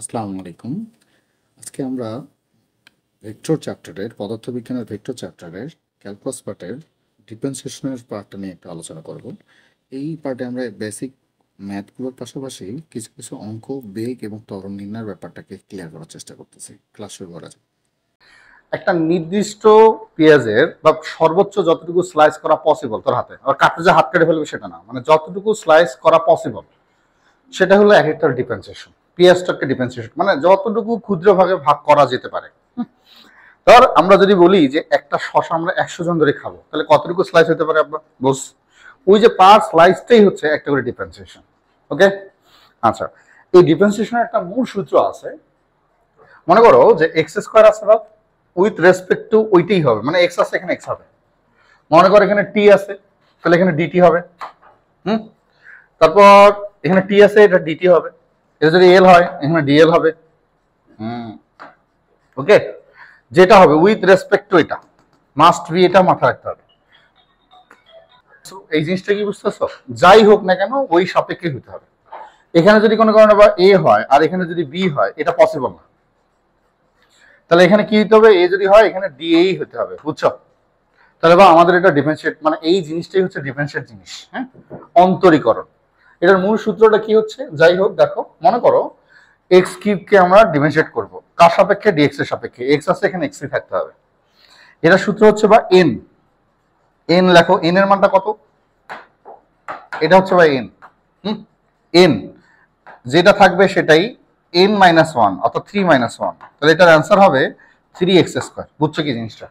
আসসালামু আলাইকুম। আজকে আমরা ভেক্টর চ্যাপ্টারের পদার্থবিজ্ঞানের ভেক্টর চ্যাপ্টারের ক্যালকুলাস পার্টের ডিফারেন্সিয়েশনের পার্টটা নিয়ে একটু আলোচনা করব। এই পার্টে আমরা বেসিক ম্যাথগুলোর পাশাপাশি কিছু কিছু অঙ্ক, বেগ এবং ত্বরণ নির্ণয়ের ব্যাপারটাকে ক্লিয়ার করার চেষ্টা করতেছি। ক্লাস শুরু করা যাক। একটা নির্দিষ্ট পেঁয়াজের বা সর্বোচ্চ যতটুকু স্লাইস করা পসিবল তোর হাতে, আর কাটতে যে হাত কেটে ফেলবে সেটা না, মানে যতটুকু স্লাইস করা পসিবল সেটা হলো এক একটা ডিফারেন্সিয়েশন। পেঁয়াজটাকে ডিফারেন্সিয়েশন মানে যতটুকু ক্ষুদ্র ভাগে ভাগ করা যেতে পারে। ধর আমরা যদি বলি যে একটা শসা আমরা 100 জন ধরে খাবো, তাহলে কতটুকু স্লাইস হতে পারে আপনার বস? ওই যে পার স্লাইসটাই হচ্ছে একটা করে ডিফারেন্সিয়েশন। ওকে, আচ্ছা, এই ডিফারেন্সিয়েশনের একটা মূল সূত্র আছে। মনে করো যে এক্স স্কোয়ার আছে বা উইথ রেসপেক্ট টু ওইটাই হবে, মানে এক্স আছে এখানে এক্স হবে। মনে করো এখানে টি আছে, তাহলে এখানে ডিটি হবে। তারপর এখানে টি আছে, এটা ডিটি হবে। এটা যদি এল হয় এখানে ডিএল হবে। ওকে, যেটা হবে উইথ রেসপেক্ট টু এটা মাস্ট বি, এটা মাথায় রাখতে হবে। এই জিনিসটা কি বুঝতেছো? যাই হোক না কেন ওই সাপেক্ষে হতে হবে। এখানে যদি কোনো কারণে বা এ হয় আর এখানে যদি বি হয়, এটা পসিবল না। তাহলে এখানে কি হতে হবে? এ যদি হয় এখানে ডিএই হতে হবে, বুঝছো? তাহলে বা আমাদের এটা ডিফারেন্সিয়েট, মানে এই জিনিসটাই হচ্ছে ডিফারেন্সিয়েট জিনিস। হ্যাঁ, অন্তরীকরণ। এটার মূল সূত্রটা কি হচ্ছে? যাই হোক, দেখো মনে করো এক্স কিউবকে আমরা ডিফারেন্সিয়েট করব কার সাপেক্ষে? ডিএক্স এর সাপেক্ষে। এক্স আছে এখানে এক্স থাকতে হবে। এটা সূত্র হচ্ছে বা এন। এন লেখো, এন এর মানটা কত? এটা হচ্ছে বা এন। এন যেটা থাকবে সেটাই এন মাইনাস ওয়ান, অর্থাৎ 3 মাইনাস ওয়ান। তাহলে এটার অ্যান্সার হবে 3x স্কোয়ার। বুঝছো কি জিনিসটা?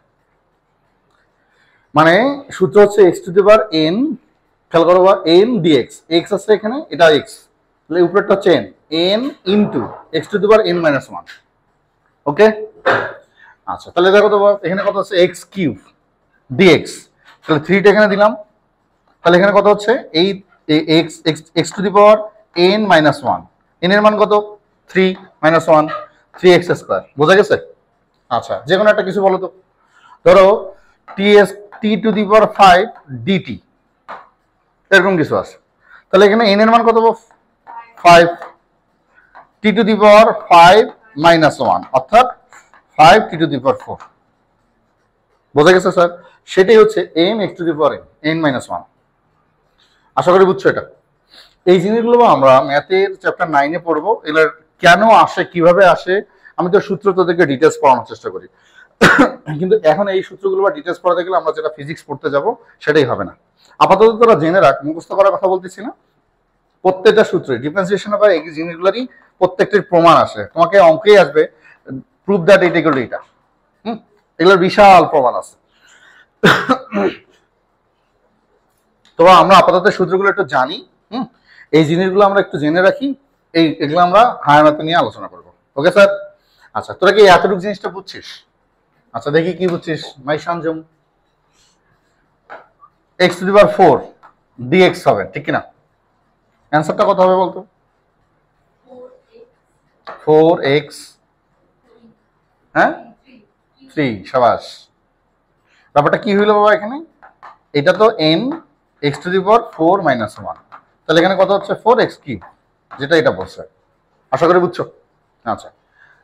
মানে সূত্র হচ্ছে x to the power N, খেয়াল করো বা এন ডিএক্স। এক্স আছে এখানে, এটা এক্স, তাহলে উপরেরটা হচ্ছে n, n into x to the power n minus one. Okay, আচ্ছা, তাহলে দেখো তো এখানে কত হচ্ছে? এক্স কিউব ডিএক্স, তাহলে 3টা এখানে দিলাম। তাহলে এখানে কত হচ্ছে? এই x x x to the power n minus one. N এর মান কত? 3 মাইনাস ওয়ান, 3x স্কোয়ার। বোঝা গেছে? আচ্ছা, যে কোনো একটা কিছু বলো তো। ধরো টি টু দি পাওয়ার 5 ডিটি, এরকম কিছু আছে। তাহলে এখানে এন এর মান কত? 5। T to the power 5 minus one, অর্থাৎ 5 টি টু দি পাওয়ার 4। বোঝা গেছে স্যার? সেটাই হচ্ছে n x to the power n minus one. আশা করি বুঝছো এটা। এই জিনিসগুলো আমরা ম্যাথের চ্যাপ্টার 9-এ পড়বো। এগুলোর কেন আসে, কিভাবে আসে, আমি তো সূত্র তোদেরকে ডিটেলস পড়ানোর চেষ্টা করি। কিন্তু এখন এই সূত্রগুলো বা ডিটেলস পড়াতে গেলে আমরা যেটা ফিজিক্স পড়তে যাব সেটাই হবে না। আপাতত তোরা জেনে রাখ, মুখস্থ করার কথা বলতেছি না। প্রত্যেকটা সূত্রে ডিফারেন্সিয়েশন বা এই জিনিসগুলোরই প্রত্যেকটির প্রমাণ আসে। তোমাকে অঙ্কেই আসবে প্রুফ দ্যাট এটা ইকুয়াল এটা। এগুলোর বিশাল প্রমাণ আছে। তো আমরা আপাতত সূত্রগুলো একটু জানি। এই জিনিসগুলো আমরা একটু জেনে রাখি। এগুলো আমরা হায়ার ম্যাথে নিয়ে আলোচনা করব। Okay sir? আচ্ছা, তোরা কি এতটুকু জিনিসটা বুঝছিস? আচ্ছা, দেখি কি বুঝছিস মাই সঞ্জম। X to the power 4 dx হবে, ঠিক কিনা? অ্যান্সারটা কত হবে বলতো? 4x, হ্যাঁ 3। সাবাস। ব্যাপারটা কি হইলো বাবা এখানে? এটা তো n x two the power 4 minus 1, তাহলে এখানে কত হচ্ছে? 4x কি, যেটা এটা বলছে। আশা করি বুঝছো? আচ্ছা,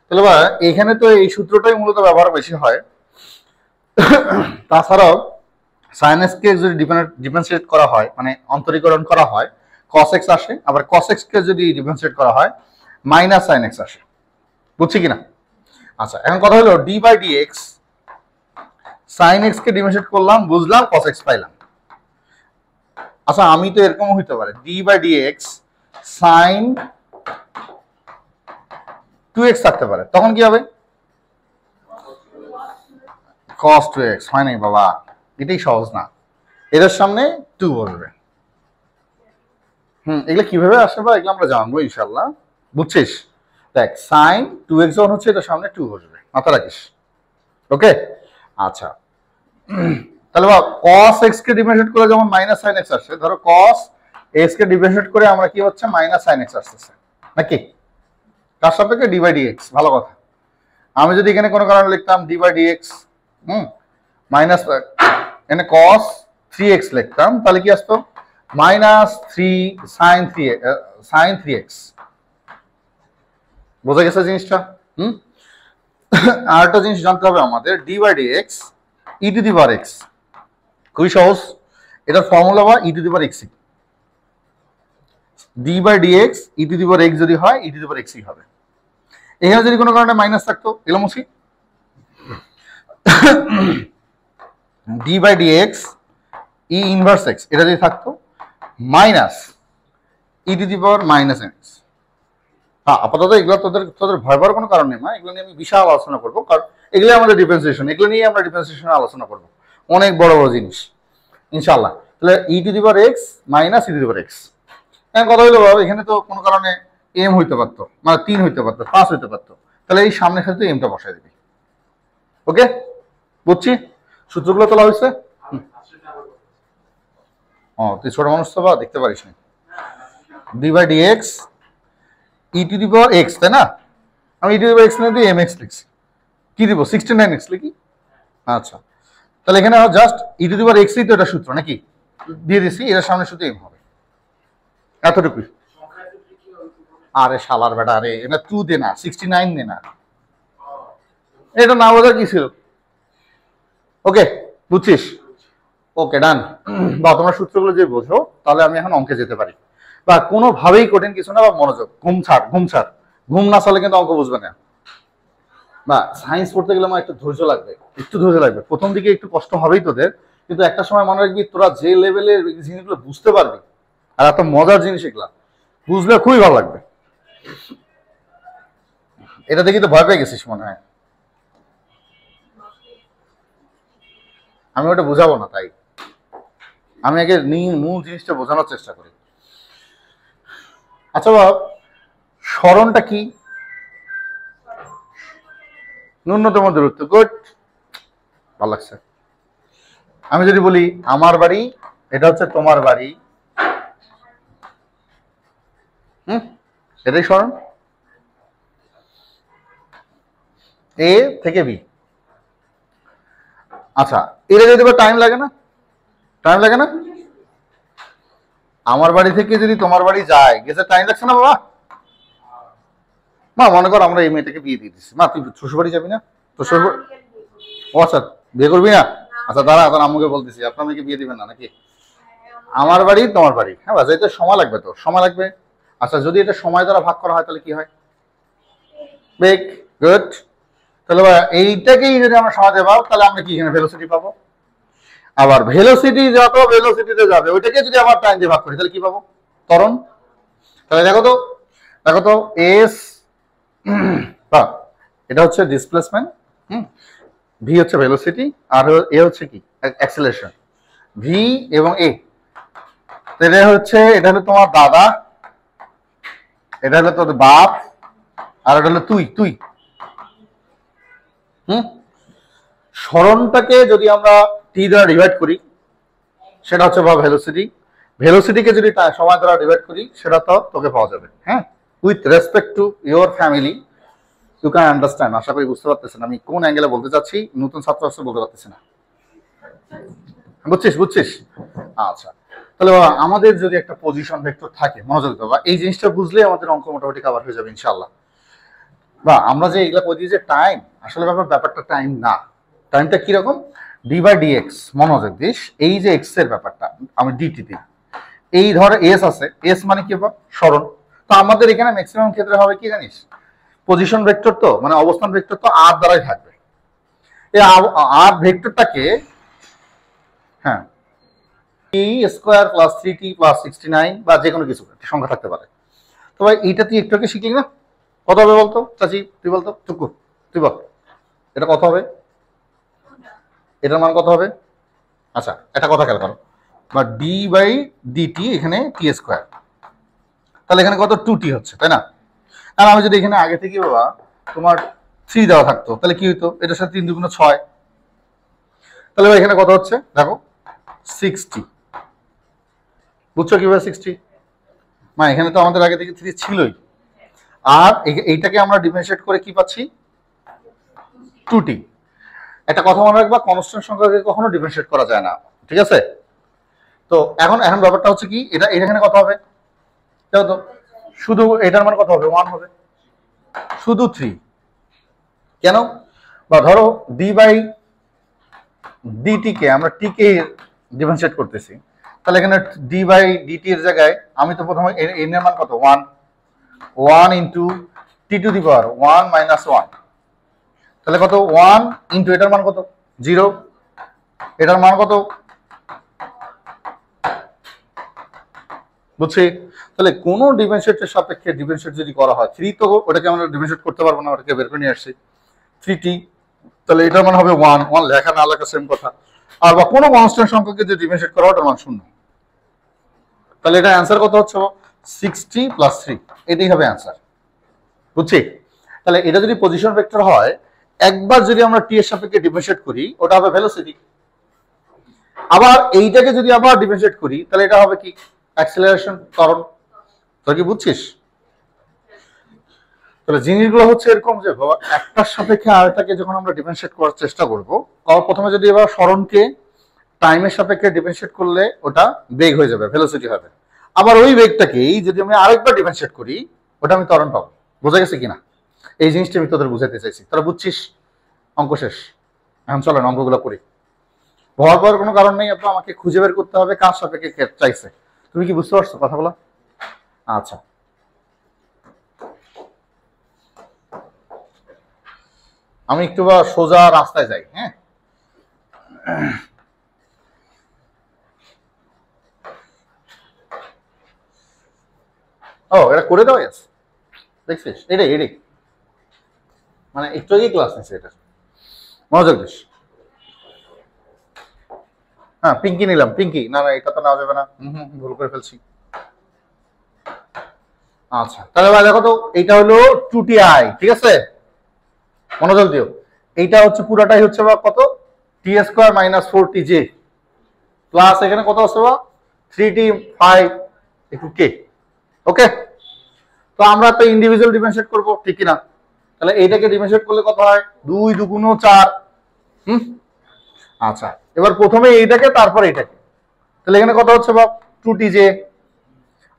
তাহলে বা এখানে তো এই সূত্রটাই মূলত ব্যবহার বেশি হয়। তাছাড়াও sin x কে যদি ডিফারেন্সিয়েট করা হয়, মানে অন্তরীকরণ করা হয়, cos x আসে। আবার cos x কে যদি ডিফারেন্সিয়েট করা হয় মাইনাস sin x আসে। বুঝছি কিনা? আচ্ছা, এখন কথা হলো d by dx, sin x কে ডিফারেন্সিয়েট করলাম, বুঝলাম, cos x পাইলাম। আচ্ছা, আমি তো এরকম হইতে পারে d by dx sin 2x থাকতে পারে, তখন কি হবে? cos 2x হয় নাই বাবা, এটাই সহজ না। এদের সামনে 2 বসবে। এগুলো কিভাবে আসে বা এগুলো আমরা জানবো ইনশাল্লাহ। বুঝছিস? দেখ, sin 2x যখন হচ্ছে এটার সামনে 2 বসবে, মাথা রাখিস। ওকে, আচ্ছা, তাহলে বা cos x কে ডিফারেন্সিয়েট করে যেমন মাইনাস sin x আসছে, ধরো cos x কে ডিফারেন্সিয়েট করে আমরা কি হচ্ছে? মাইনাস sin x আসতেছে নাকি? কার সাপেক্ষে? d by dx। ভালো কথা। আমি যদি এখানে কোনো কারণে লিখতাম d বাই dx মাইনাস, এখানে cos 3x লিখতাম, তাহলে কি আসতো? Minus 3 sin 3x। বোঝা গেছে জিনিসটা? আর একটা জিনিস জানতে হবে আমাদের, d by d x e to the power x, খুবই সহজ। এটার ফর্মুলা বা e to the power x, d by d x e to the power x যদি হয় ই টু দি পাওয়ার এক্সই হবে। এখানে যদি কোনো কারণে মাইনাস থাকতো, এগুলো মুছি, d by d x e inverse x এটা যদি থাকতো minus e to the power minus n x. হ্যাঁ, আপাতত এগুলো তোদের ভয় পাওয়ার কোনো কারণ নেই, মা এগুলো নিয়ে আমি বিশাল আলোচনা করবো, কারণ এগুলো আমাদের ডিফারেন্সিয়েশন, এগুলো নিয়ে আমরা ডিফারেন্সিয়েশনে আলোচনা করবো, অনেক বড় বড় জিনিস ইনশাআল্লাহ। তাহলে e to the power x minus e to the power x. এখন কথা হইলো বাবা, এখানে তো কোনো কারণে এম হইতে পারতো, মানে 3 হইতে পারতো, 5 হইতে পারতো, তাহলে এই সামনে খালি তুই এমটা বসাই দিবি। ওকে, বুঝছি, সূত্রগুলো তোলা হয়েছে। ও তুই ছোট মানুষ তো বা দেখতে পারিস না। D by d x e to the power x, তাই না? আমি ই টু দি পাওয়ার এক্স না দিয়ে এম এক্স লিখছি, কি দিব 69 এক্স লিখি। আচ্ছা, তাহলে এখানে জাস্ট ই টু দি পাওয়ার এক্সই তো এটা সূত্র নাকি, দিয়ে দিছি, এর সামনে শুধু এম হবে, এতটুকুই। আরে শালার বেটা, আরে এটা 2 দে না, 69 দে না, এটা না বোঝার কি ছিল। ওকে, বুঝছিস? ওকে, ডান। বা তোমরা সূত্রগুলো যে বোঝো, তাহলে আমি এখন অঙ্কে যেতে পারি। বা কোনোভাবেই কঠিন কিছু না, বা মনোযোগ, ঘুম ছাড়, ঘুম ছাড়, ঘুম না ছাড়লে কিন্তু অঙ্ক বুঝবে না। বা সায়েন্স পড়তে গেলে আমার একটু ধৈর্য লাগবে, একটু ধৈর্য লাগবে, প্রথম দিকে একটু কষ্ট হবেই তোদের, কিন্তু একটা সময় মনে রাখবি তোরা যে লেভেলের জিনিসগুলো বুঝতে পারবি, আর এত মজার জিনিস এগুলা বুঝলে খুবই ভালো লাগবে। এটা দেখি তো ভয় পেয়ে গেছিস মনে হয়, আমি ওটা বোঝাবো না, তাই আমি আগে মূল জিনিসটা বোঝানোর চেষ্টা করি। আচ্ছা বাব, স্মরণটা কি? ন্যূনতম দূরত্ব, গুড, ভালো লাগছে। আমি যদি বলি আমার বাড়ি, এটা হচ্ছে তোমার বাড়ি, এটাই স্মরণ, এ থেকে বি। আচ্ছা, এটা যদি টাইম লাগে না, টাইম লাগে না, আমার বাড়ি থেকে যদি তোমার বাড়ি যায়, গেছে টাইম লাগছে না বাবা? মা মনে কর আমরা এই মেয়েটাকে বিয়ে দিয়ে দিচ্ছি, মা তুই শ্বশুর বাড়ি যাবি না? তো শ্বশুর, ও আচ্ছা, বিয়ে করবি না? আচ্ছা দাঁড়া, এখন আম্মুকে বলতেছি আপনার মেয়েকে বিয়ে দিবেন না নাকি? আমার বাড়ি তোমার বাড়ি, হ্যাঁ বাস, এটা সময় লাগবে, তো সময় লাগবে। আচ্ছা, যদি এটা সময় দ্বারা ভাগ করা হয় তাহলে কি হয়? বেগ, গুড। তাহলে এইটাকেই যদি আমরা সময় দিয়ে পাবো, তাহলে আমরা কি এখানে ভেলোসিটি পাবো। আবার ভেলোসিটি যত ভেলোসিটিতে যাবে, ওইটাকে যদি আবার টাইম দিয়ে ভাগ করি তাহলে কি পাবো? ত্বরণ। তাহলে দেখো তো, দেখো তো, এস, এটা হচ্ছে ডিসপ্লেসমেন্ট, ভি হচ্ছে ভেলোসিটি, আর এ হচ্ছে কি অ্যাক্সেলারেশন, ভি এবং এ। এটা হচ্ছে, এটা হলো তোমার দাদা, এটা হলো তোর বাপ, আর এটা হলো তুই তুই। স্মরণটাকে যদি আমরা টি দ্বারা ডিভাইড করি, সেটা হচ্ছে বা ভেলোসিটি, ভেলোসিটিকে যদি সময় দ্বারা ডিভাইড করি, সেটা তো তোকে পাওয়া যাবে। হ্যাঁ, with respect to your family, you can understand. আশা করি বুঝতে পারতেছেন আমি কোন অ্যাঙ্গেলে বলতে চাচ্ছি, নতুন ছাত্র আসলে বলতে পারতেছি না, বুঝছিস বুঝছিস? আচ্ছা, তাহলে আমাদের যদি একটা পজিশন ভেক্টর থাকে, মনোযোগ দাও, বা এই জিনিসটা বুঝলে আমাদের অঙ্ক মোটামুটি কভার হয়ে যাবে ইনশাআল্লাহ। বা আমরা যে এগুলা কই দিই যে টাইম, আসলে ব্যাপারটা টাইম না। টাইমটা কিরকম? ডি বাই ডি এক্স, মনোযোগ দিস, এই যে এক্স এর ব্যাপারটা আমি ডিটি দিই, এই ধর এস আছে, এস মানে কি হবে? স্মরণ। তো আমাদের এখানে ম্যাক্সিমাম ক্ষেত্রে হবে কি জানিস, পজিশন ভেক্টর, তো মানে অবস্থান ভেক্টর তো আর দ্বারাই থাকবে। এই আর ভেক্টরটাকে, হ্যাঁ, টি স্কোয়ার প্লাস 3t প্লাস 69 বা যে কোনো কিছু একটা সংখ্যা থাকতে পারে। তো ভাই এইটা তুই একটু আগে শিখলি না, কত হবে বলতো? চাচি তুই বলতো, টুকু তুই বল, এটা কত হবে? এটার মান কত হবে? আচ্ছা, একটা কথা খেয়াল করো, বা ডি বাই ডিটি, এখানে টি স্কোয়ার, তাহলে এখানে কত? 2t হচ্ছে, তাই না? আর আমি যদি এখানে আগে থেকে বাবা তোমার 3 দেওয়া থাকতো, তাহলে কি হতো? এটার সাথে 3 2 গুণ 6, তাহলে এখানে কত হচ্ছে দেখো? 60। বুঝছো কিভাবে 60? মানে এখানে তো আমাদের আগে থেকে 3 ছিলই, আর এইটাকে আমরা ডিফারেন্সিয়েট করে কি পাচ্ছি? 2t। একটা কথা মনে রাখবা, কনস্ট্যান্ট সংখ্যাকে কখনো ডিফারেন্সিয়েট করা যায় না, ঠিক আছে? তো এখন এখন ব্যাপারটা হচ্ছে কি, এটা এখানে কত হবে? দেখো তো, শুধু এটার মান কত হবে? 1 হবে। শুধু 3। কেন? বা ধরো ডি বাই ডিটি কে আমরা টি কে ডিফারেন্সিয়েট করতেছি, তাহলে এখানে ডি বাই ডিটি এর জায়গায় আমি তো প্রথমে এন এর মান কত 1 1 into T to the power 1 minus 1, তাহলে কত 1 ইনটু এটার মান কত 0, এটার মান কত, বুঝছি? তাহলে কোন ডিফারেন্সিয়েটের সাপেক্ষে ডিফারেন্সিয়েট যদি করা হয় 3, তো ওটাকে আমরা ডিফারেন্সিয়েট করতে পারবো না, ওটাকে বের করে নিয়ে আসছি 3t, তাহলে এটার মান হবে 1 1 লেখা না লেখা সেম কথা। আর বা কোনো কনস্ট্যান্ট সংখ্যাকে যদি ডিফারেন্সিয়েট করা হয় ওটার মান 0, তাহলে এটা অ্যান্সার কত হচ্ছে 6t প্লাস 3, এটাই হবে অ্যান্সার, বুঝছি? তাহলে এটা যদি পজিশন ভেক্টর হয়, একবার যদি আমরা টি এর সাপেক্ষে ডিফারেন্সিয়েট করি ওটা হবে ভেলোসিটি, আবার এইটাকে যদি আবার ডিফারেন্সিয়েট করি তাহলে এটা হবে কি অ্যাক্সেলারেশন, ত্বরণ। তোর কি বুঝছিস? তাহলে জিনিসগুলো হচ্ছে এরকম যে একটার সাপেক্ষে আরেকটাকে যখন আমরা ডিফারেন্সিয়েট করার চেষ্টা করব, প্রথমে যদি এবার সরণকে টাইমের সাপেক্ষে ডিফারেন্সিয়েট করলে ওটা বেগ হয়ে যাবে, ভেলোসিটি হবে। আবার ওই বেগটাকেই যদি আমি আরেকবার ডিফারেন্সিয়েট করি ওটা আমি ত্বরণ পাবো। বোঝা গেছে কিনা? এই জিনিসটা আমি তোদের বুঝাতে চাইছি, তোরা বুঝছিস? অঙ্ক শেষ। এখন চলেন অঙ্কগুলো করি। ভর পাওয়ার কোনো কারণ নেই, আপনার আমাকে খুঁজে বের করতে হবে কার সাপেক্ষে চাইছে। তুমি কি বুঝতে পারছো কথা বলা? আচ্ছা, আমি একটু বা সোজা রাস্তায় যাই। হ্যাঁ, ও এটা করে দেওয়া আছে, দেখছিস? এটাই এটাই মানে একটু আগেই ক্লাস নিচ্ছে, এটা মনোযোগ দিস। হ্যাঁ, পিঙ্কি নিলাম। পিঙ্কি না না, এটা তো নেওয়া যাবে না, ভুল করে ফেলছি। আচ্ছা, তাহলে ভাই দেখো তো, এইটা হলো 2ti, ঠিক আছে? মনোযোগ দিও, এইটা হচ্ছে পুরাটাই হচ্ছে বা কত টি স্কোয়ার মাইনাস 4tj প্লাস এখানে কত আছে বা 3t 5 একটু কে। ওকে, তো আমরা তো ইন্ডিভিজুয়াল ডিফারেন্সিয়েট করবো, ঠিক কি না? তাহলে এইটাকে ডিফারেন্সিয়েট করলে কত হয় 2 2 গুণ 4। আচ্ছা, এবার প্রথমে এইটাকে তারপর এইটাকে, তাহলে এখানে কত হচ্ছে বা 2tj,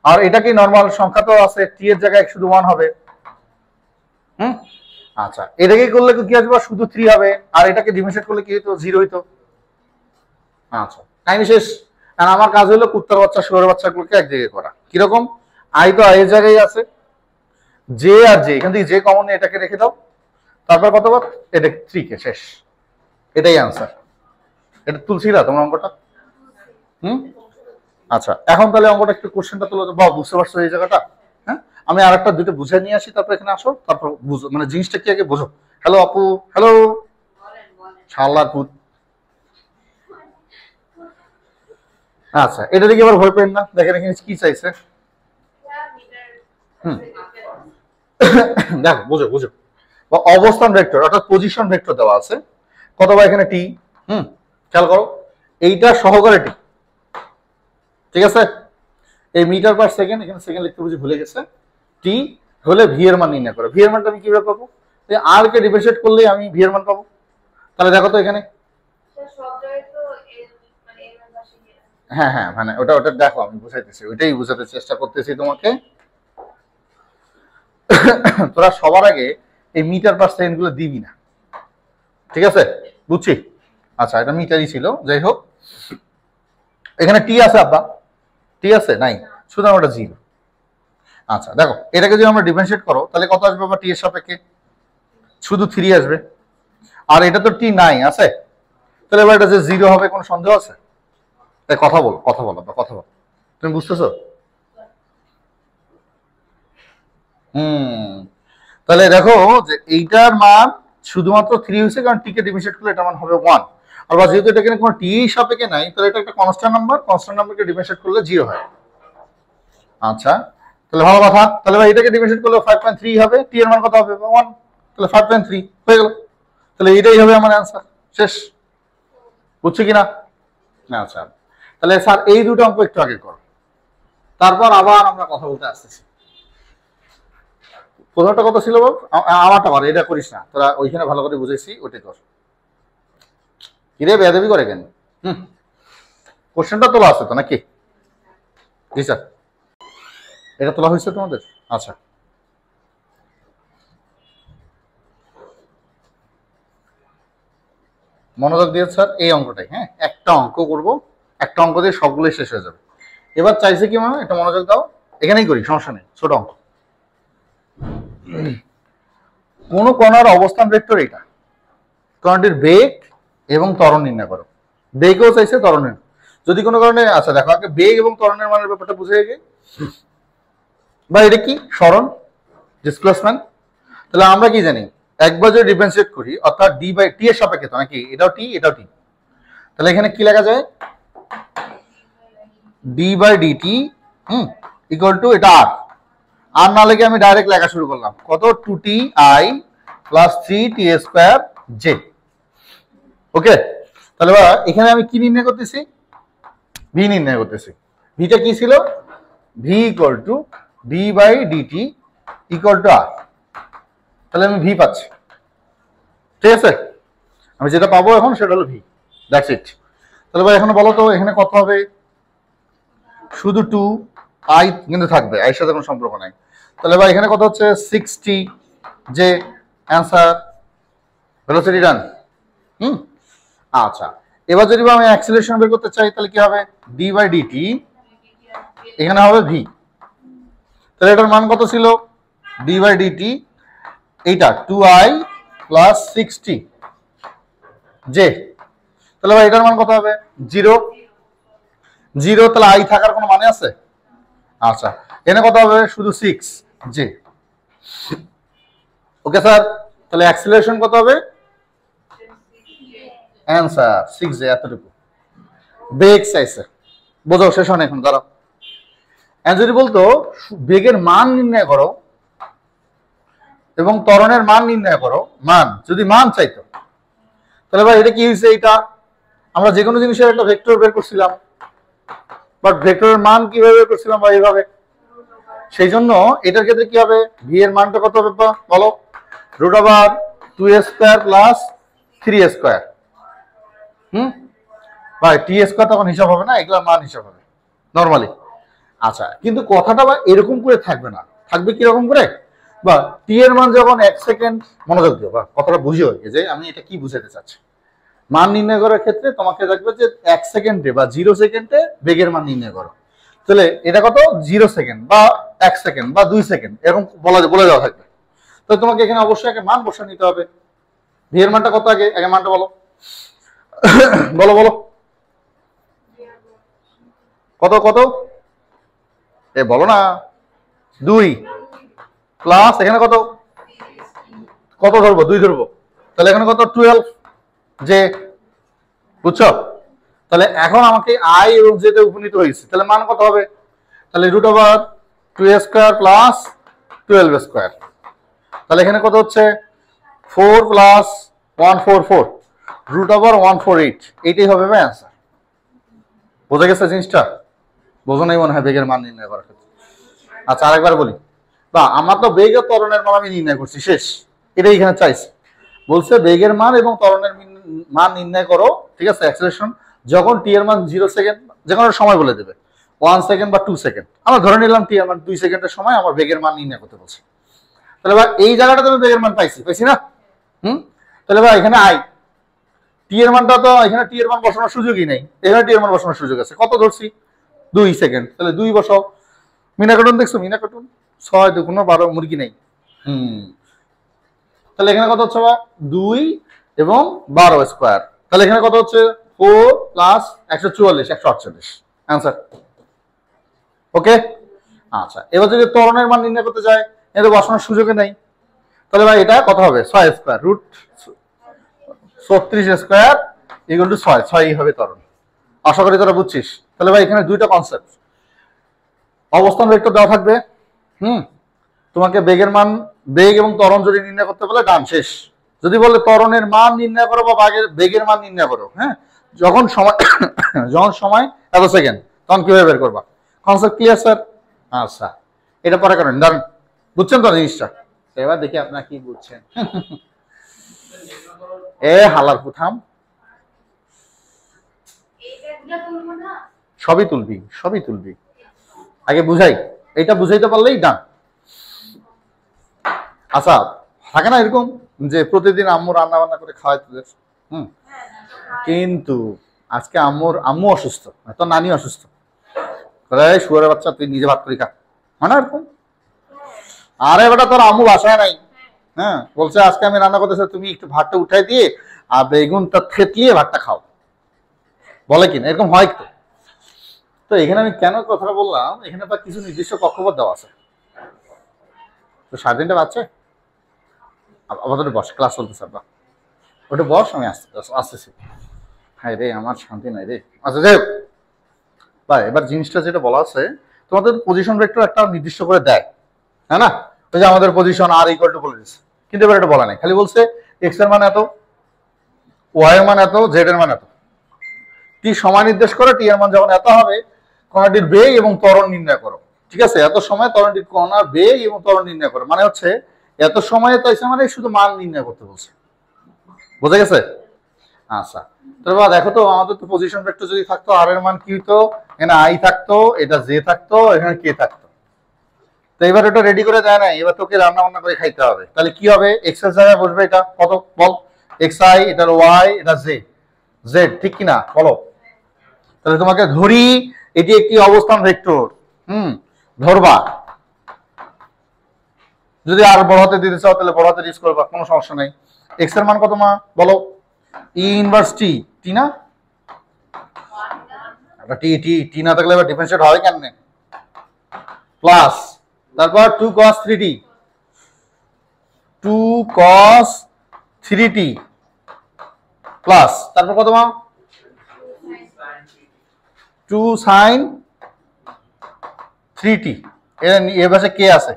আর এটা কি নরমাল সংখ্যা তো আছে, টি এর জায়গায় শুধু 1 হবে। আচ্ছা, এটাকে করলে কি আসবে শুধু 3 হবে, আর এটাকে ডিফারেন্সিয়েট করলে কি হতো 0 হইতো। আচ্ছা, কাহিনী শেষ। আর আমার কাজ হলো কুত্তার বাচ্চা শুয়োরের বাচ্চাগুলোকে এক জায়গায় করা। কিরকম? আই তো আই এর জায়গায় আছে, জে আর জে এখান থেকে যে কমন এটাকে রেখে দাও, তারপর কত বার এটা 3 কে, শেষ। এটাই আনসার। এটা তুলছিলা তোমার অঙ্কটা? আচ্ছা, এখন তাহলে অঙ্কটা একটু কোশ্চেনটা তুলে বা বুঝতে পারছো এই জায়গাটা? হ্যাঁ, আমি আরেকটা দুটো বুঝে নিয়ে আসি, তারপর এখানে আসো, তারপর বুঝো, মানে জিনিসটা কি আগে বোঝো। হ্যালো আপু, হ্যালো শালার পুত। আচ্ছা, এটা দেখে আবার ভয় পেন না, দেখেন এখানে কি চাইছে। দেখো, বুঝো বুঝো, অবস্থান ভেক্টর অর্থাৎ পজিশন ভেক্টর দেওয়া আছে কত বা এখানে টি। খেয়াল করো, এইটা সহকারে টি, ঠিক আছে? এই মিটার পার সেকেন্ড, এখানে সেকেন্ড লিখতে বুঝি ভুলে গেছে। টি হলে ভি এর মান নির্ণয় করো। ভি এর মানটা আমি কিভাবে পাবো? আর কে ডিফারেন্সিয়েট করলে আমি ভি এর মান পাবো। তাহলে দেখো তো এখানে, হ্যাঁ হ্যাঁ, মানে ওটা ওটা দেখো, আমি বুঝাইতেছি, ওইটাই বুঝাতে চেষ্টা করতেছি তোমাকে। তোরা সবার আগে এই মিটার পার সেকেন্ড গুলো দিবি না, ঠিক আছে? বুঝছি? আচ্ছা, এটা মিটারই ছিল, যাই হোক। এখানে টি আছে আব্বা? টি আছে? নাই, সুতরাং ওটা 0। আচ্ছা দেখো, এটাকে যদি আমরা ডিফারেন্সিয়েট করো তাহলে কত আসবে বা টি এর সাপেক্ষে? শুধু 3 আসবে। আর এটা তো টি নাই আছে, তাহলে এবার এটা যে 0 হবে কোনো সন্দেহ আছে? তাই কথা বলো, কথা বলো বা কথা বলো, তুমি বুঝতেছো? তাহলে দেখো যে এইটার মান শুধুমাত্র 3 হয়েছে, কারণ টি কে ডিফারেন্সিয়েট করলে এটা মান হবে 1। আর বা যেহেতু এটা এখানে কোনো টি সাপেক্ষে নাই, তাহলে এটা একটা কনস্ট্যান্ট নাম্বার, কনস্ট্যান্ট নাম্বারকে ডিফারেন্সিয়েট করলে 0 হয়। আচ্ছা, তাহলে ভালো কথা। তাহলে ভাই এটাকে ডিফারেন্সিয়েট করলে 5.3 হবে, টি এর মান কত হবে 1, তাহলে 5.3 হয়ে গেল। তাহলে এটাই হবে আমার অ্যান্সার, শেষ। বুঝছো কিনা? আচ্ছা, তাহলে স্যার এই দুটো অঙ্ক একটু আগে করো, তারপর আবার আমরা কথা বলতে আসতেছি। প্রথমটা কত ছিল বাবু? আমারটা পারে, এটা করিস না তোরা, ওইখানে ভালো করে বুঝেছি, ওটাই কর। কিরে বেয়াদবি করে কেন? কোশ্চেনটা তোলা আছে তো নাকি? জি স্যার, এটা তোলা হয়েছে তোমাদের? আচ্ছা, মনোযোগ দিয়ে স্যার এই অঙ্কটাই, হ্যাঁ একটা অঙ্ক করব, একটা অঙ্ক দিয়ে সবগুলোই শেষ হয়ে যাবে। এবার চাইছে কি মানে একটা মনোযোগ দাও, এখানেই করি সমস্যা নেই, ছোট অঙ্ক। কোন কণার অবস্থান ভেক্টর এটা, কণাটির বেগ এবং ত্বরণ নির্ণয় করো। বেগও চাইছে, ত্বরণের যদি কোনো কারণে, আচ্ছা দেখো আগে বেগ এবং ত্বরণের মানের ব্যাপারটা বুঝে গে, বা এটা কি সরণ ডিসপ্লেসমেন্ট। তাহলে আমরা কি জানি, একবার যদি ডিফারেন্সিয়েট করি অর্থাৎ ডি বাই টি এর সাপেক্ষে, তো নাকি এটাও টি এটাও টি, তাহলে এখানে কি লেখা যায় d by dt equal to এটা আর, আর না লেগে আমি ডাইরেক্ট লেখা শুরু করলাম কত 2ti plus 3ti square J. ওকে, তাহলে এখানে আমি কি নির্ণয় করতেছি, ভি নির্ণয় করতেছি। ভিটা কি ছিল, v equal to d by dt equal to r, তাহলে আমি ভি পাচ্ছি। ঠিক আছে, আমি যেটা পাবো এখন সেটা হলো ভি, দ্যাটস ইট। তাহলে ভাই এখন বলো তো এখানে কত হবে, শুধু 2i কিন্তু থাকবে, এর সাথে কোনো সম্পর্ক নাই। তাহলে ভাই এখানে কত হচ্ছে 60 যে অ্যান্সার, ভেলোসিটি ডান। আচ্ছা, এবার যদি আমি অ্যাক্সিলারেশন বের করতে চাই তাহলে কি হবে, ডি বাই ডিটি এখানে হবে ভি। তাহলে এটার মান কত ছিল, ডি বাই ডিটি এইটা 2i প্লাস 60 জে। তাহলে ভাই এটার মান কত হবে 0 0, তাহলে আই থাকার কোনো মানে আছে? আচ্ছা, এখানে কত হবে শুধু 6 জে। ওকে স্যার, তাহলে অ্যাক্সিলারেশন কত হবে, অ্যান্সার 6 জে, এতটুকু। বেগ চাইছে, বোঝো শেষ হয় না এখন, দাঁড়াও। যদি বলতো বেগের মান নির্ণয় করো এবং ত্বরণের মান নির্ণয় করো, মান যদি মান চাইতো, তাহলে ভাই এটা কি হয়েছে, এটা আমরা যে কোনো জিনিসের একটা ভেক্টর বের করছিলাম, বাট ভেক্টরের মান কিভাবে বের করছিলাম বা এইভাবে। সেই জন্য এটার ক্ষেত্রে কি হবে, ভি এর মানটা কত হবে বলো, root over 2a square plus 3a square. ভাই টি স্কয়ার তখন হিসাব হবে না, এগুলা মান হিসাব হবে নরমালি। আচ্ছা, কিন্তু কথাটা বা এরকম করে থাকবে না, থাকবে কিরকম করে, বা টি এর মান যখন 1 সেকেন্ড, মনোযোগ দিও বা কথাটা বুঝিও যে আমি এটা কি বুঝাতে চাচ্ছি। মান নির্ণয় করার ক্ষেত্রে তোমাকে দেখবে যে 1 সেকেন্ডে বা 0 সেকেন্ডে বেগের মান নির্ণয় করো। তাহলে এটা কত 0 সেকেন্ড বা 1 সেকেন্ড বা 2 সেকেন্ড এরকম বলে দেওয়া থাকবে। তো তোমাকে এখানে অবশ্যই আগে মান বসা নিতে হবে। ভি এর মানটা কত, আগে আগে মানটা বলো বলো বলো কত কত, এ বলো না, 2 প্লাস এখানে কত কত ধরবো, 2 ধরবো, তাহলে এখানে কত 12 যে, বুঝছো? তাহলে এখন আমাকে আই এবং জেতে উপনীত হয়েছে, তাহলে মান কত হবে, তাহলে root over 2a square plus 12 square. তাহলে এখানে কত হচ্ছে 4 প্লাস 144 রুট ওভার 148, এইটাই হবে অ্যান্সার। বোঝা গেছে জিনিসটা? বোঝো নাই মনে হয় বেগের মান নির্ণয় করার ক্ষেত্রে। আচ্ছা আরেকবার বলি, বা আমার তো বেগের ত্বরণের মান আমি নির্ণয় করছি, শেষ। এটাই এখানে চাইছে, বলছে বেগের মান এবং ত্বরণের মান নির্ণয় করো, ঠিক আছে, অ্যাক্সিলারেশন যখন টি এর মান 0 সেকেন্ড, যে কোনো সময় বলে দেবে 1 সেকেন্ড বা 2 সেকেন্ড, আমরা ধরে নিলাম টি এর মান 2 সেকেন্ডের সময় আমার বেগের মান নির্ণয় করতে বলছে। তাহলে ভাই এই জায়গাটাতে আমি বেগের মান পাইছি না, তাহলে ভাই এখানে আই টি এর মানটা তো, এখানে টি এর মান বসানোর সুযোগই নেই, এখানে টি এর মান বসানোর সুযোগ আছে, কত ধরছি 2 সেকেন্ড, তাহলে 2 বসাও। মিনা কার্টুন দেখছো, মিনা কার্টুন 6 2 12 মুরগি নেই, তাহলে এখানে কত হচ্ছে 2 এবং 12 স্কয়ার, তাহলে এখানে কত হচ্ছে 4 প্লাস 144 148 অ্যান্সার। ওকে, আচ্ছা এবার যদি ত্বরণের মান নির্ণয় করতে যায়, এটা বসানোর সুযোগে নেই, তাহলে ভাই এটা কত হবে 6 square, root 36 square equal to 6, 6ই হবে ত্বরণ। আশা করি তোরা বুঝছিস। তাহলে ভাই এখানে দুইটা কনসেপ্ট, অবস্থান ভেক্টর দেওয়া থাকবে, তোমাকে বেগের মান, বেগ এবং ত্বরণ যদি নির্ণয় করতে বলে ডান, শেষ। যদি বলে ত্বরণের মান নির্ণয় করো বা বেগের মান নির্ণয় করো, হ্যাঁ, যখন সময় যখন সময় এত সেকেন্ড, তখন কিভাবে বের করবা, কনসেপ্ট ক্লিয়ার স্যার? আচ্ছা, এটা পরে করেন, দাঁড়ান, বুঝছেন তো জিনিসটা? এবার দেখি আপনারা কি বুঝছেন। এ হালার পুথাম, সবই তুলবি সবই তুলবি, আগে বুঝাই, এটা বুঝাইতে পারলেই ডান। আচ্ছা, থাকে না এরকম যে প্রতিদিন আম্মু রান্না বান্না করে খাওয়াই তোদের, কিন্তু আজকে আম্মু অসুস্থ, তো নানি অসুস্থ, শুয়ারের বাচ্চা তুই নিজে ভাত করি খা, মানে এরকম। আরে বেটা তোর আম্মু বাসায় নাই, হ্যাঁ বলছে আজকে আমি রান্না করতেছি, তুমি একটু ভাতটা উঠাই দিয়ে আর বেগুনটা থেতলিয়ে ভাতটা খাও, বলে কিনা এরকম হয় তো। তো এখানে আমি কেন কথাটা বললাম, এখানে বা কিছু নির্দিষ্ট কক্ষপথ দেওয়া আছে। তো 3:30টা বাচ্চা আবার বস, ক্লাস চলতেছে, বা ওটা বস, আমি আসতেছি। হাই রে আমার শান্তি নাই রে। আচ্ছা যাই হোক ভাই, এবার জিনিসটা যেটা বলা আছে, তোমাদের পজিশন ভেক্টর একটা নির্দিষ্ট করে দেয়, হ্যাঁ না? ওই যে আমাদের পজিশন আর ইকুয়াল টু বলে দিচ্ছে, কিন্তু এবার এটা বলা নাই, খালি বলছে এক্স এর মান এত, ওয়াই এর মান এত, জেড এর মান এত। টি সময় নির্দেশ করে, টি এর মান যখন এত হবে কণাটির বেগ এবং ত্বরণ নির্ণয় করো। ঠিক আছে, এত সময় কণাটির বেগ এবং ত্বরণ নির্ণয় করো, মানে হচ্ছে এত সময়ে তো মানে শুধু মান নির্ণয় করতে বলছে, বোঝা গেছে? আচ্ছা তাহলে দেখো তো, আমাদের তো পজিশন ভেক্টর যদি থাকতো, আর এর মান কি হতো, এখানে আই থাকতো, এটা জে থাকতো, এখানে কে থাকতো। তো এবার এটা রেডি করে দেয় না, এবার তোকে রান্না বান্না করে খাইতে হবে। তাহলে কি হবে, এক্স এর জায়গায় বসবে এটা কত বল, এক্স আই, এটার ওয়াই, এটা জে, জেড, ঠিক কিনা বলো? তাহলে তোমাকে ধরি এটি একটি অবস্থান ভেক্টর, ধরবা। যদি আর বড় হাতে দিতে চাও তাহলে বড় হাতে ইউজ করবা, কোনো সমস্যা নেই। এক্স এর মান কত মা বলো, ই ইনভার্স টি, টি না? টি টি টি না থাকলে এবার ডিফারেন্সিয়েট হবে কেমনে? প্লাস, তারপর 2 cos 3t, 2 cos 3t plus, তারপর কত মা 2 sin 3t, এর পাশে কে আছে,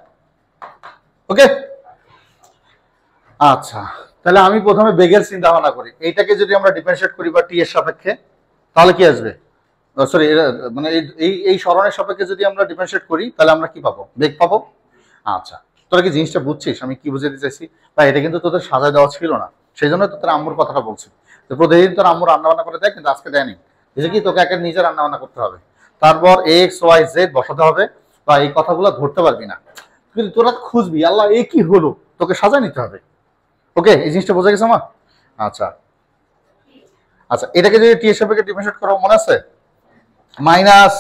ওকে? আচ্ছা তাহলে আমি প্রথমে বেগের চিন্তা ভাবনা করি, এইটাকে যদি আমরা ডিফারেন্সিয়েট করি বা টি এর সাপেক্ষে, তাহলে কি আসবে? সরি, মানে এই সরণের সাপেক্ষে যদি আমরা ডিফারেন্সিয়েট করি তাহলে আমরা কি পাবো, বেগ পাবো। আচ্ছা তোরা কি জিনিসটা বুঝছিস আমি কি বুঝাতে চাইছি? বা এটা কিন্তু তোদের সাজায় দেওয়া ছিল না, সেই জন্য তোদের আম্মুর কথাটা বলছি। তো প্রতিদিন তোর আম্মু রান্না বান্না করে দেয়, কিন্তু আজকে দেয়নি, এই যে কি তোকে একে নিজে রান্না বান্না করতে হবে, তারপর এক্স ওয়াই জেড বসাতে হবে, বা এই কথাগুলো ধরতে পারবি না, কিন্তু তোরা খুঁজবি আল্লাহ এ কি হলো, তোকে সাজায় নিতে হবে। ওকে, এই জিনিসটা বোঝা গেছে আমার? আচ্ছা আচ্ছা, এটাকে যদি টি এর সাপেক্ষে ডিফারেন্সিয়েট করো, মনে আছে? মাইনাস,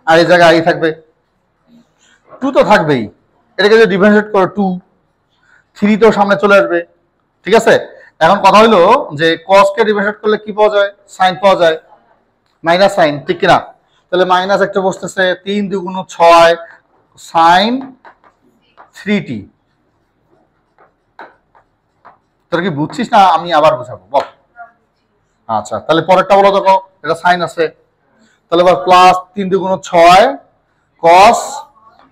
আর এই জায়গায় আই থাকবে, 2 তো থাকবেই, এটাকে যদি ডিফারেন্সিয়েট করো 2, 3 তো সামনে চলে আসবে, ঠিক আছে? এখন কথা হলো যে cos কে ডিফারেন্সিয়েট করলে কি পাওয়া যায়, সাইন পাওয়া যায়, মাইনাস সাইন, ঠিক কিনা? তাহলে মাইনাস একটা বসতেছে, 3 × 2 = 6 সাইন 3t। তোর কি বুঝছিস না আমি আবার বুঝাবো বল? আচ্ছা তাহলে পরেরটা বলো, দেখো এটা সাইন আছে, তাহলে এবার প্লাস 3 × 2 = 6 cos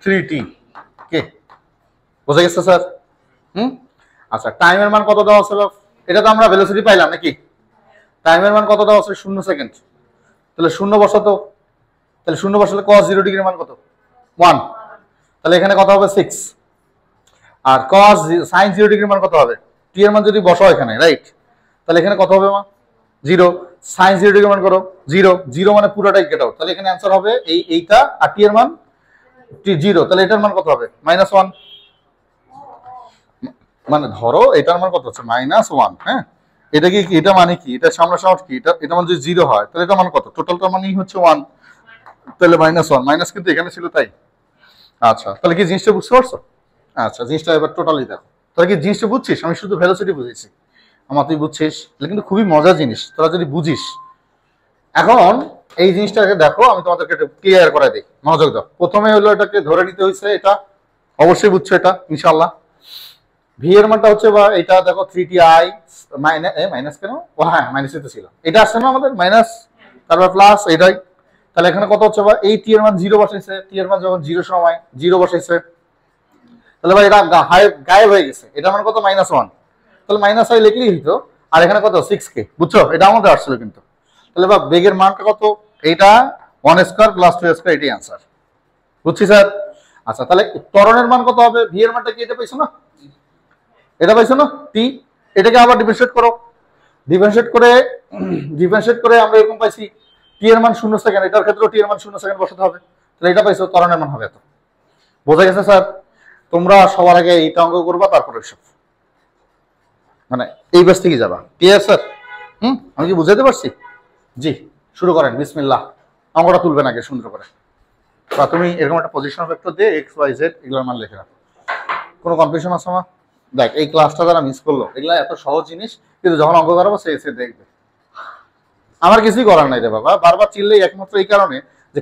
3t, কে বোঝা গেছে স্যার? আচ্ছা টাইমের মান কত দেওয়া আছে? এটা তো আমরা ভেলোসিটি পাইলাম নাকি? টাইমের মান কত দেওয়া আছে? 0 সেকেন্ড, তাহলে 0 বসাতো, তাহলে 0 বসালে cos 0 ডিগ্রির মান কত? 1, তাহলে এখানে কত হবে 6, আর cos sin 0 ডিগ্রির মান কত হবে? টি এর মান যদি বসাও এখানে, রাইট, তাহলে এখানে কত হবে মা? 0, sin 0 ডিগ্রির মান করো 0, 0 মানে পুরোটাই গেট আউট, তাহলে এখানে অ্যান্সার হবে এইটা, আর টি এর মান 0, তাহলে এটার মান কত হবে? -1, মানে ধরো এটার মান কত হচ্ছে? -1, হ্যাঁ? এটা কি, এটা মানে কি, এটা সামনাসামনি কি, এটা মানে যদি 0 হয় তাহলে এটা মান কত? টোটালটার মানেই হচ্ছে 1, তাহলে -1, মাইনাস কিন্তু এখানে ছিল তাই। আচ্ছা তাহলে কি জিনিসটা বুঝতে পারছো? আচ্ছা জিনিসটা এবার টোটালি দেখো, তোরা কি জিনিসটা বুঝছিস? আমি শুধু ভেলোসিটি বুঝেছি, আমার তুই বুঝছিস, এটা কিন্তু খুবই মজার জিনিস তোরা যদি বুঝিস। এখন এই জিনিসটাকে দেখো, আমি তোমাদেরকে একটু ক্লিয়ার করে দিই, মনোযোগ দাও। প্রথমে হলো এটাকে ধরে নিতে হয়েছে, এটা অবশ্যই বুঝছো এটা ইনশাআল্লাহ। ভি এর মানটা হচ্ছে, বা এটা দেখো 3ti মাইনাস কেন, ও হ্যাঁ মাইনাসই তো ছিল, এটা আসছে না আমাদের মাইনাস, তারপর প্লাস এটাই, তাহলে এখানে কত হচ্ছে? বা এই টি এর মান 0 বসাইছে, টি এর মান যখন 0 সময় 0 বসাইছে, তাহলে ভাই এটা গায়েব হয়ে গেছে, এটা মান কত? -1, তাহলে -i লিখলেই হইতো, আর এখানে কত? 6k, বুঝছো? এটা আমাদের আসছিল কিন্তু। তাহলে বা বেগের মানটা কত? এইটা 1² + 2², এটাই आंसर, বুঝছি স্যার? আচ্ছা তাহলে ত্বরণের মান কত হবে? ভি এর মানটা কি এটা পাইছো না? এটা পাইছো না টি, এটাকে আবার ডিফারেন্সিয়েট করো, ডিফারেন্সিয়েট করে আমরা এরকম পাইছি টি এর মান 0 সেকেন্ড, এটার ক্ষেত্রেও টি এর মান 0 সেকেন্ড বসাতে হবে, তাহলে এটা পাইছো, ত্বরণের মান হবে এত। বোঝা গেছে স্যার? তোমরা সবার আগে এইটা অঙ্ক করবা, তারপরে সব। মানে এই বাস থেকে যাবা, ক্লিয়ার স্যার? আমি কি বুঝাতে পারছি? জি, শুরু করেন, বিসমিল্লাহ। অঙ্কটা তুলবেন আগে সুন্দর করে, বা তুমি এরকম একটা পজিশন ভেক্টর দিয়ে এক্স ওয়াই জেড এগুলোর মান লিখে রাখো। কোনো কনফিউশন আছে আমার? দেখ, এই ক্লাসটা যারা মিস করলো, এগুলা এত সহজ জিনিস, কিন্তু যখন অঙ্ক করাবো সে এসে দেখবে। আমার কিছুই করার নাই রে বাবা, বারবার চিল্লেই একমাত্র এই কারণে যে